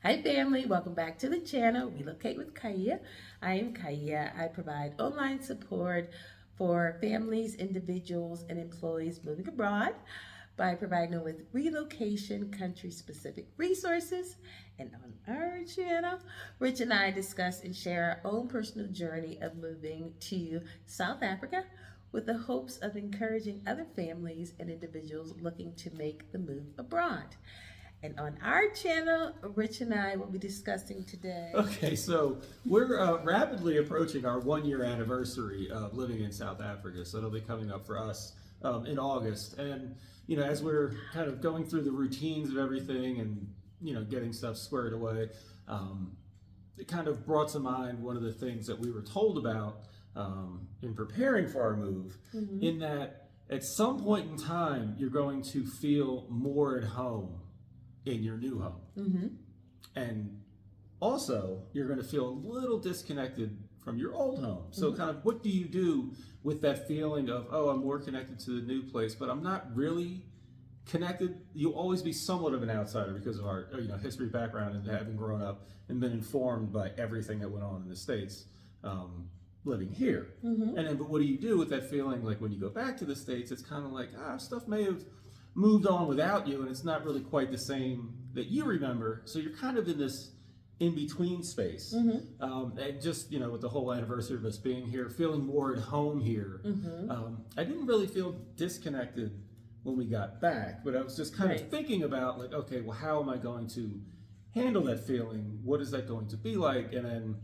Hi family, welcome back to the channel, Relocate with Kaia. I am Kaia. I provide online support for families, individuals, and employees moving abroad by providing them with relocation country-specific resources. And on our channel, Rich and I discuss and share our own personal journey of moving to South Africa with the hopes of encouraging other families and individuals looking to make the move abroad. And on our channel, Rich and I will be discussing today. Okay, so we're rapidly approaching our 1 year anniversary of living in South Africa. So it'll be coming up for us in August. And, as we're kind of going through the routines of everything and, getting stuff squared away, it kind of brought to mind one of the things that we were told about in preparing for our move, in that at some point in time, you're going to feel more at home in your new home. And also, you're going to feel a little disconnected from your old home. So kind of what do you do with that feeling of, oh, I'm more connected to the new place, but I'm not really connected? You'll always be somewhat of an outsider because of our history, background, and having grown up and been informed by everything that went on in the States, living here. And then, but what do you do with that feeling? Like when you go back to the States, it's kind of like, stuff may have moved on without you, and it's not really quite the same that you remember. So you're kind of in this in-between space. And just, with the whole anniversary of us being here, feeling more at home here. I didn't really feel disconnected when we got back, but I was just kind of thinking about like, okay, well, how am I going to handle that feeling? What is that going to be like? And then,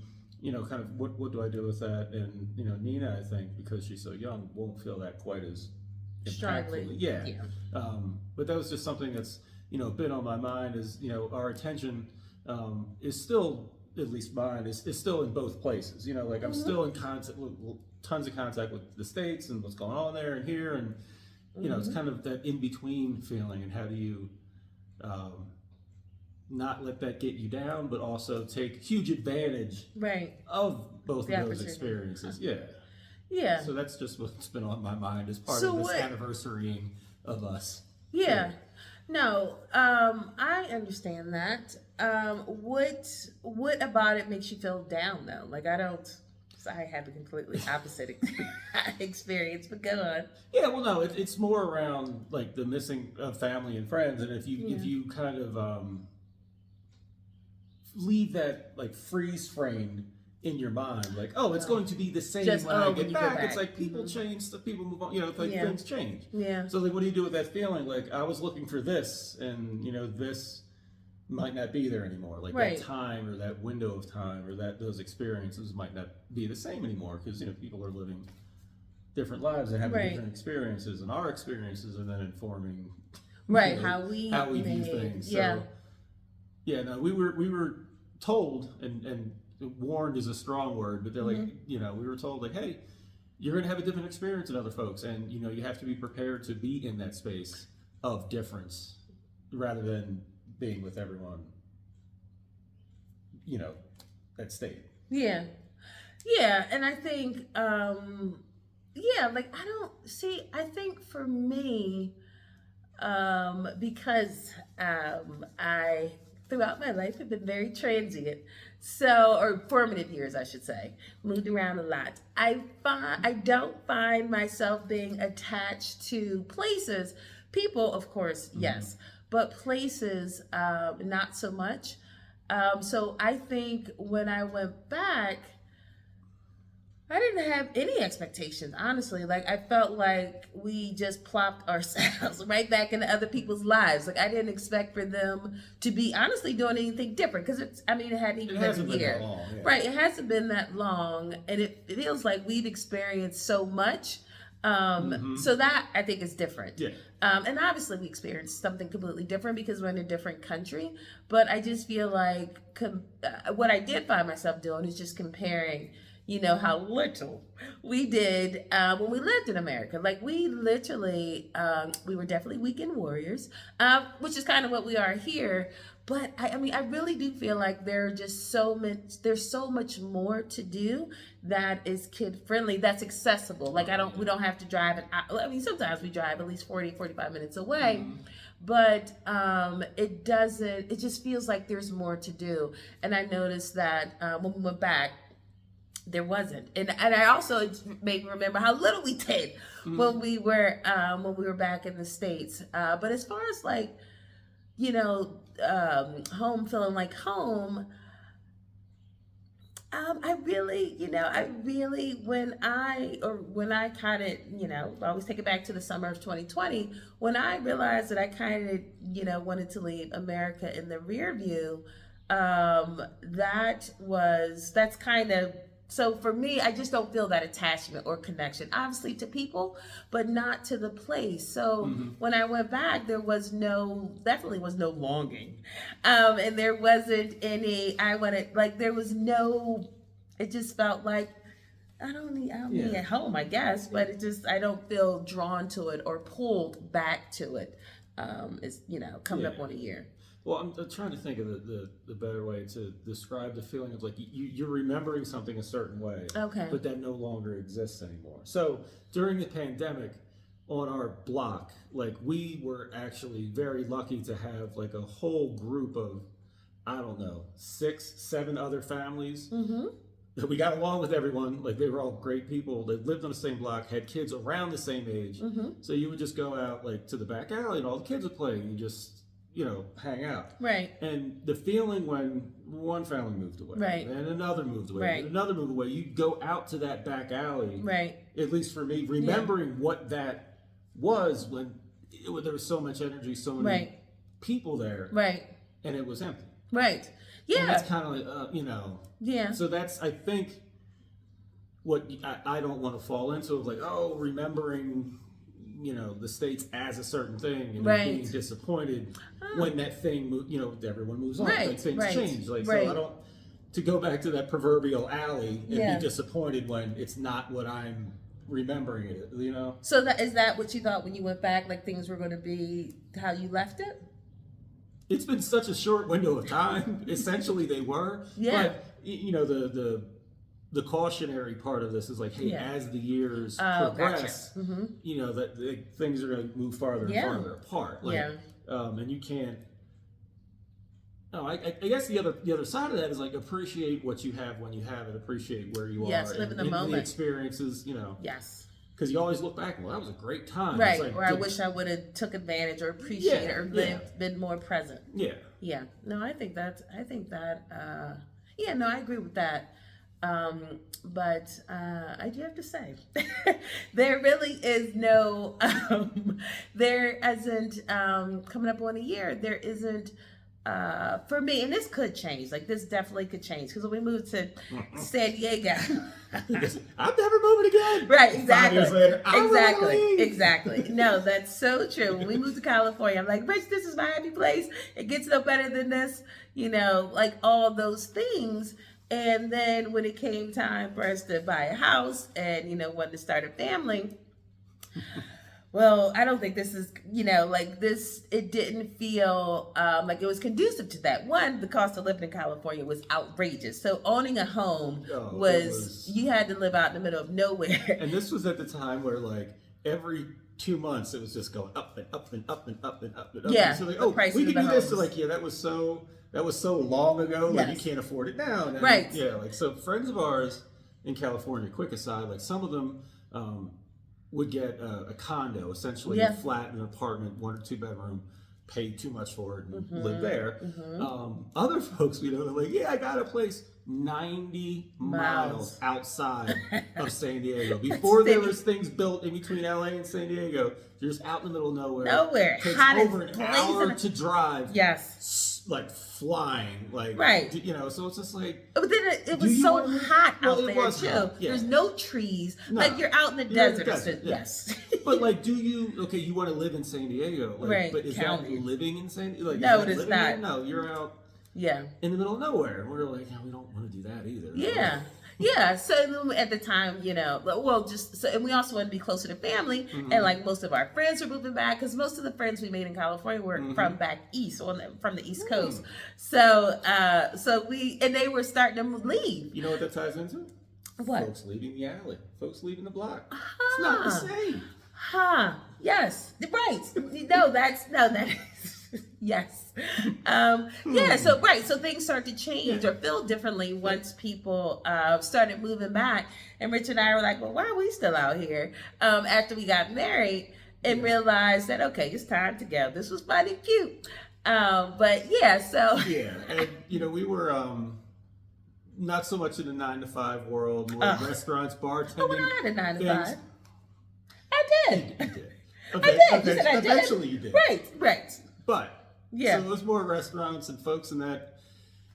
kind of what do I do with that? And, Nina, I think, because she's so young, won't feel that quite as Strongly. Yeah. But that was just something that's, been on my mind is, our attention is still, at least mine, is still in both places. Like I'm still in contact with tons of contact with the States and what's going on there and here. And, it's kind of that in-between feeling, and how do you not let that get you down, but also take huge advantage of both of those experiences. Yeah. So that's just what's been on my mind as part of this anniversarying of us. Yeah. No, I understand that. What about it makes you feel down though? Like I have a completely opposite experience, but go on. Yeah, well, no, it's more around like the missing of family and friends, and if you kind of leave that like freeze framed in your mind, like, oh, it's going to be the same when I get back. It's like people change, people move on, things change. Yeah. So like, what do you do with that feeling? Like, I was looking for this, and this might not be there anymore. Like that time or that window of time or those experiences might not be the same anymore, because people are living different lives and having different experiences, and our experiences are then informing how we view things. So no, we were told and warned is a strong word, but they're like, we were told like, hey, you're going to have a different experience than other folks, and you have to be prepared to be in that space of difference rather than being with everyone that stayed. And I think I think for me, because I throughout my life have been very transient, or formative years I should say, moved around a lot. I don't find myself being attached to places. People, of course, yes, but places, not so much. So I think when I went back, I didn't have any expectations, honestly. Like, I felt like we just plopped ourselves right back into other people's lives. Like, I didn't expect for them to be honestly doing anything different, because it hadn't even been a year. Right, it hasn't been that long, and it feels like we've experienced so much. So that I think is different. And obviously we experienced something completely different because we're in a different country. But I just feel like what I did find myself doing is just comparing, how little we did when we lived in America. Like we literally, we were definitely weekend warriors, which is kind of what we are here. But I really do feel like there's so much more to do that is kid friendly, that's accessible. Like we don't have to drive sometimes we drive at least 40, 45 minutes away, but it doesn't. It just feels like there's more to do. And I noticed that when we went back, there wasn't. And I also, it made me remember how little we did when we were back in the States. But as far as like, home feeling like home, I really, when I kind of, I always take it back to the summer of 2020, when I realized that I kind of, wanted to leave America in the rear view, that's kind of, so for me, I just don't feel that attachment or connection, obviously to people, but not to the place. So when I went back, there was definitely was no longing. And there wasn't any, there was no, it just felt like, I don't need at home, I guess, but I don't feel drawn to it or pulled back to it. It's, coming up on a year. Well, I'm trying to think of the better way to describe the feeling of like you're remembering something a certain way, okay, but that no longer exists anymore. So during the pandemic, on our block, like we were actually very lucky to have like a whole group of, I don't know, 6, 7 other families. That we got along with everyone. Like they were all great people that lived on the same block, had kids around the same age. So you would just go out like to the back alley and all the kids would play and you just, hang out. Right. And the feeling when one family moved away, right, and another moved away, right, and another moved away, you'd go out to that back alley, right, at least for me, remembering what that was when there was so much energy, so many right, people there, right, and it was empty. Right. Yeah. And that's kind of like, Yeah. So that's, I think, what I don't want to fall into of like, remembering, the States as a certain thing and being disappointed when that thing, everyone moves on, like things change. Like, so I don't, to go back to that proverbial alley and be disappointed when it's not what I'm remembering it, So is that what you thought when you went back, like things were going to be how you left it? It's been such a short window of time. Essentially, they were. Yeah. But, the cautionary part of this is like, hey, as the years progress, gotcha. That things are going to move farther and farther apart. Like, and you can't. No, I guess the other side of that is like appreciate what you have when you have it. Appreciate where you are. Yes, live in the moment. The experiences, Yes. Because you always look back, well, that was a great time. Right. Like, or I wish I would have took advantage or appreciated or been more present. Yeah. Yeah. No, I think that, I agree with that. But I do have to say, there really is no, there isn't, coming up on a year, there isn't, for me, and this could change, like this definitely could change, because when we moved to San Diego, I'm never moving again. Right, exactly. 5 years later, exactly. No, that's so true. When we moved to California, I'm like, Rich, this is my happy place. It gets no better than this, like all those things. And then when it came time for us to buy a house and, wanted to start a family, well, I don't think this is, like this, it didn't feel like it was conducive to that. One, the cost of living in California was outrageous. So owning a home was, you had to live out in the middle of nowhere. And this was at the time where like every 2 months it was just going up and up and up and up and up and up. Yeah. And so like, we can do this. So like, that was so long ago. Like you can't afford it now. And right. Yeah. Like, so friends of ours in California, quick aside, like some of them, would get a condo, essentially a flat, an apartment, 1 or 2 bedroom, pay too much for it and live there. Other folks we know, they're like, I got a place 90 miles outside of San Diego. Before there was things built in between LA and San Diego, you're just out in the middle of nowhere. Nowhere. It takes Hot over an hour to drive. Yes. Like flying, like so it's just like. But then it was so hot out there too. Hot, yeah. There's no trees. No. Like you're out in the desert. Yes. But like, you want to live in San Diego? Like, right. But is that living in San Diego? Like, no, it is not. No, you're out. Yeah. In the middle of nowhere, and we're like, we don't want to do that either. Yeah. Yeah, so at the time, and we also wanted to be closer to family, and like most of our friends were moving back, because most of the friends we made in California were from back east, from the East Coast. So, and they were starting to leave. You know what that ties into? What? Folks leaving the alley, folks leaving the block. It's not the same. Yes, right. No, that is, yes. Yeah, so, right, so things start to change or feel differently once people started moving back. And Rich and I were like, well, why are we still out here after we got married and realized that, okay, it's time to go. This was fun and cute. But yeah, so. Yeah, and we were not so much in the 9 to 5 world, more restaurants, bartending. Oh, when I had a 9 to things. 5. I did. You did. I Okay, did. okay, You said I did. eventually you did. Right. But Yeah. so it was more restaurants and folks and that.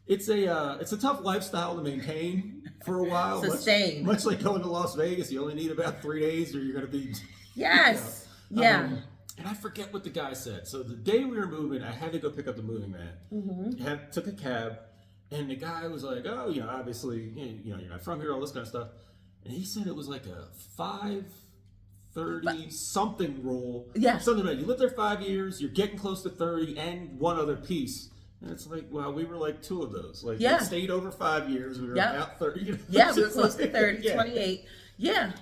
It's a tough lifestyle to maintain for a while. Sustain. Much like going to Las Vegas, you only need about 3 days, or you're going to be. Yes. Yeah. And I forget what the guy said. So the day we were moving, I had to go pick up the moving van. Mm-hmm. Took a cab, and the guy was like, "Oh, obviously, you're not from here, all this kind of stuff." And he said it was like a 5:30 something rule. Yeah. Something about you live there 5 years, you're getting close to 30, and one other piece. And it's like, well, we were like 2 of those. Like, we stayed over 5 years. We were about 30. Yeah, we were close to 30, 28. Yeah.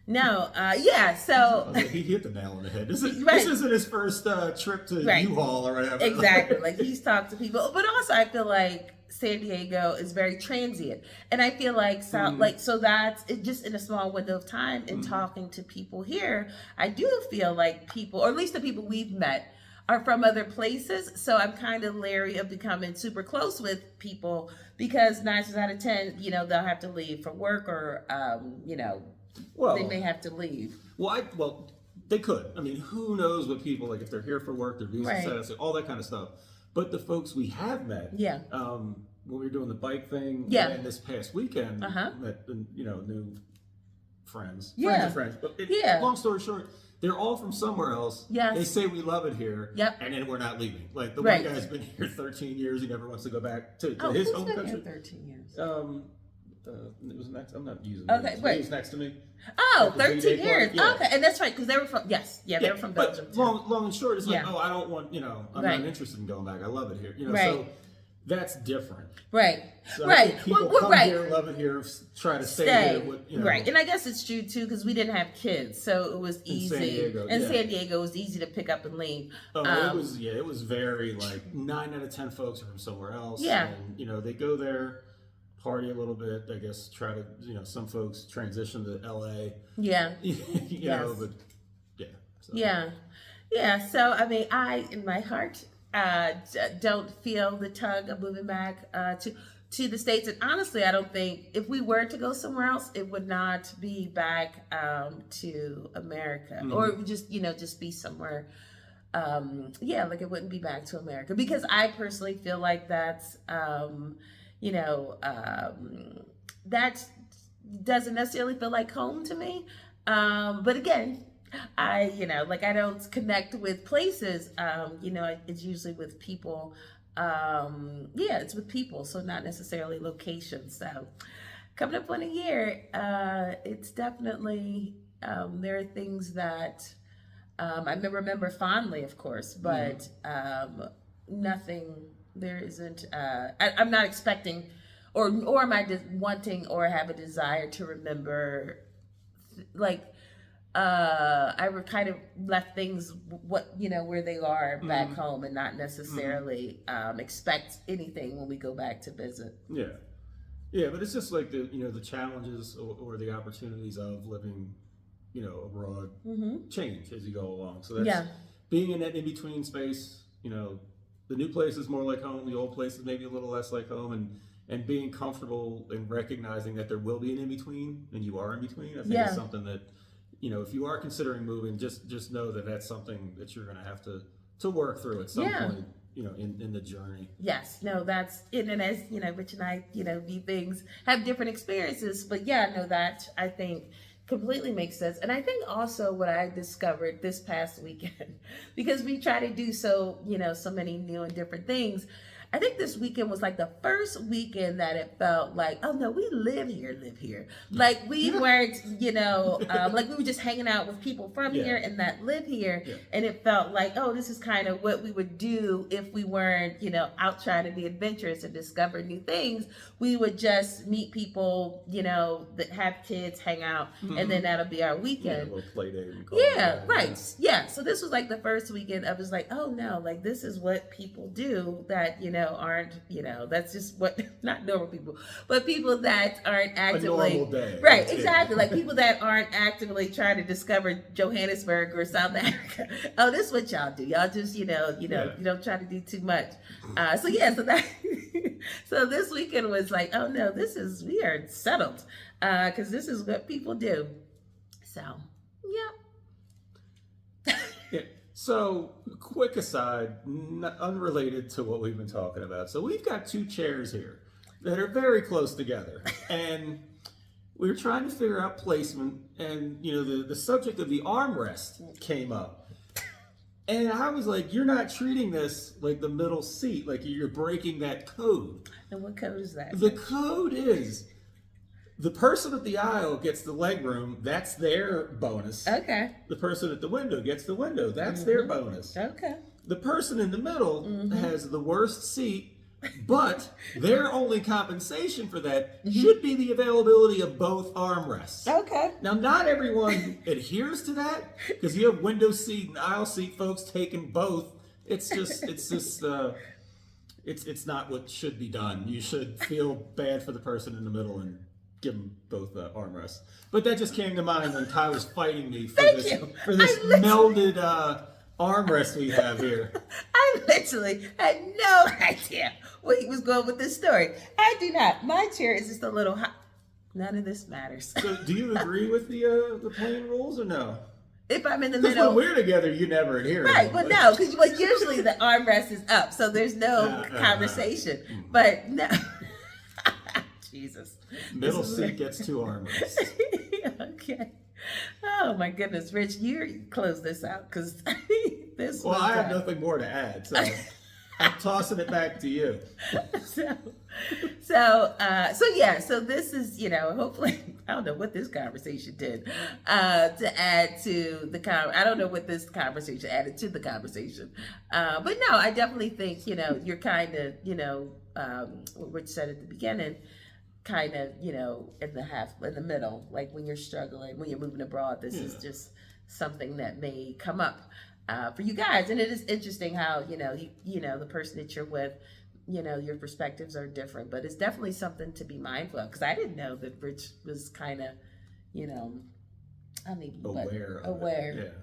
No, so. He hit the nail on the head. This isn't his first trip to U-Haul or whatever. Exactly. Like, he's talked to people. But also, I feel like San Diego is very transient. And I feel like, so that's it, just in a small window of time in talking to people here, I do feel like people, or at least the people we've met, are from other places. So I'm kind of leery of becoming super close with people because 9 times out of 10, they'll have to leave for work or, they may have to leave. Well, they could. I mean, who knows what people, like if they're here for work, their visa status, all that kind of stuff. But the folks we have met, when we were doing the bike thing, and this past weekend, met new friends, friends. But long story short, they're all from somewhere else. Yes. They say we love it here, and then we're not leaving. Like the one guy's been here 13 years. He never wants to go back to his home country. 13 years. It was next. I'm not using. Okay, it. wait. He was next to me. Oh, 13 years. Yeah. Okay, and that's right because they were from. Yes, they were from Belgium. But long and short, it's like, I don't want. I'm not interested in going back. I love it here. So that's different. Right. So I think people come here, love it here, try to stay here. Right, and I guess it's true too because we didn't have kids, so it was easy. San Diego was easy to pick up and leave. It was very like 9 out of 10 folks are from somewhere else. Yeah, and they go there, party a little bit. I guess try to some folks transition to LA. Yeah. But So. Yeah. So I mean, I in my heart don't feel the tug of moving back to the States. And honestly, I don't think if we were to go somewhere else, it would not be back to America or just be somewhere. Like it wouldn't be back to America because I personally feel like that's that doesn't necessarily feel like home to me. But again, I don't connect with places. It's usually with people. It's with people, so not necessarily locations. So coming up on a year, it's definitely there are things that I remember fondly, of course, but nothing. There isn't. I'm not expecting, or am I just wanting or have a desire to remember, I kind of left things where they are back home and not necessarily expect anything when we go back to visit. Yeah, but it's just like the challenges or the opportunities of living, abroad change as you go along. So that's being in that in between space. The new place is more like home. The old place is maybe a little less like home, and being comfortable and recognizing that there will be an in between, and you are in between. I think it's something that. If you are considering moving, just know that that's something that you're going to have to work through at some point, in the journey. Yes, no, that's it. And as Rich and I, view things, have different experiences, but that I think completely makes sense. And I think also what I discovered this past weekend, because we try to do so many new and different things. I think this weekend was like the first weekend that it felt like, oh no, we live here. Like we weren't, like we were just hanging out with people from Yeah. here and that live here. Yeah. And it felt like, oh, this is kind of what we would do if we weren't, out trying to be adventurous and discover new things. We would just meet people, that have kids, hang out, and then that'll be our Yeah, weekend. a little play date. And call it Yeah, that. right. Yeah. So this was like the first weekend I was like, oh no, like this is what people do that, aren't, that's just what, not normal people, but people that aren't actively. A normal day. Right, That's it. exactly. Like people that aren't actively trying to discover Johannesburg or South Africa. Oh, this is what y'all do. Y'all just, you don't try to do too much. So that, so this weekend was like, oh no, we are settled. Cause this is what people do. So, yeah. Yeah. So, quick aside, unrelated to what we've been talking about. So, we've got two chairs here that are very close together, and we were trying to figure out placement, and the subject of the armrest came up, and I was like, "You're not treating this like the middle seat, like you're breaking that code." And what code is that? The code is the person at the aisle gets the leg room. That's their bonus. Okay. The person at the window gets the window. That's their bonus. Okay. The person in the middle has the worst seat, but their only compensation for that should be the availability of both armrests. Okay. Now, not everyone adheres to that because you have window seat and aisle seat folks taking both. It's not what should be done. You should feel bad for the person in the middle and give them both armrests. But that just came to mind when Ty was fighting me for this melded armrest we have here. I literally had no idea where he was going with this story. I do not. My chair is just a little hot. None of this matters. So, do you agree with the plain rules or no? If I'm in the Because middle. when we're together, you never adhere. Right, well, no, because usually the armrest is up, so there's no conversation. But no. Jesus. Middle seat gets two armrests. Okay. Oh my goodness, Rich, you close this out because this. Well, was, I have nothing more to add, so I'm tossing it back to you. So this is, hopefully, I don't know what this conversation did to add to the I don't know what this conversation added to the conversation. But no, I definitely think, you're kind of, what Rich said at the beginning, kind of, in the middle, like when you're struggling, when you're moving abroad, this is just something that may come up for you guys. And it is interesting how, the person that you're with, your perspectives are different, but it's definitely something to be mindful of. Because I didn't know that Rich was kind of, aware.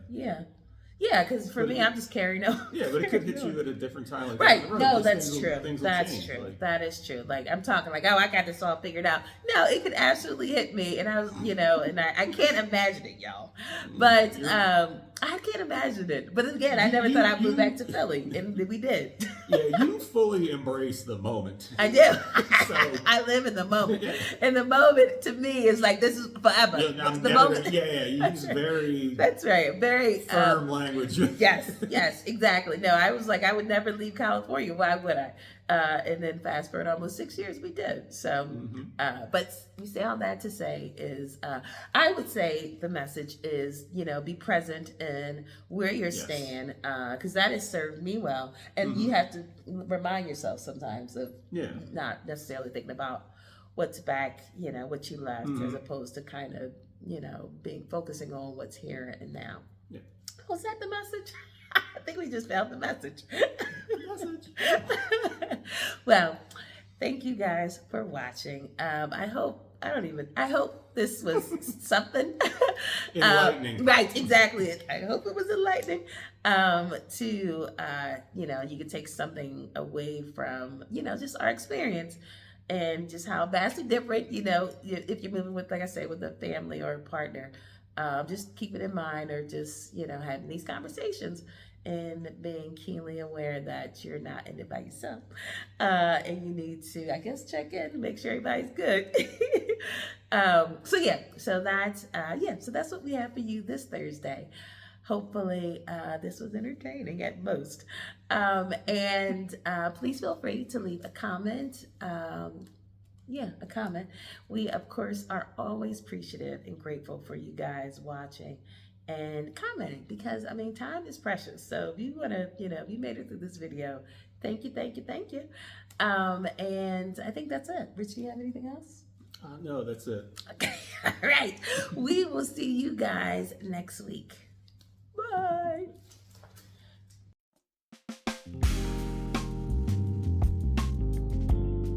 Yeah, because for me, I'm just carrying on. Yeah, but it could hit you at a different time. Like Right. road, No, because that's true. things will That's change, true. like- That is true. Like, I'm talking like, oh, I got this all figured out. No, it could absolutely hit me. And I was, and I can't imagine it, y'all. But I can't imagine it. But again, I never thought I'd move back to Philly. And we did. Yeah, you fully embrace the moment. I do. I live in the moment. And the moment to me is like, this is forever. Yeah, It's the moment. you use very That's right. Very firm language. Yes, exactly. No, I was like, I would never leave California. Why would I? And then fast forward almost 6 years, we did. So, but we say all that to say is, I would say the message is, be present in where you're staying, because that has served me well. And you have to remind yourself sometimes of not necessarily thinking about what's back, what you left, as opposed to kind of, focusing on what's here and now. Yeah. Was that the message? I think we just found the message. Well, thank you guys for watching. I hope this was something Enlightening. right, exactly. I hope it was enlightening. To you could take something away from just our experience and just how vastly different. If you're moving with, like I say, with a family or a partner. Just keep it in mind, or just having these conversations and being keenly aware that you're not in it by yourself, and you need to, I guess, check in, make sure everybody's good. So that's what we have for you this Thursday. Hopefully, this was entertaining at most. And please feel free to leave a comment. Yeah, a comment. We, of course, are always appreciative and grateful for you guys watching and commenting because, I mean, time is precious. So if you want to, if you made it through this video, thank you, thank you, thank you. And I think that's it. Rich, do you have anything else? No, that's it. Okay, all right. We will see you guys next week. Bye.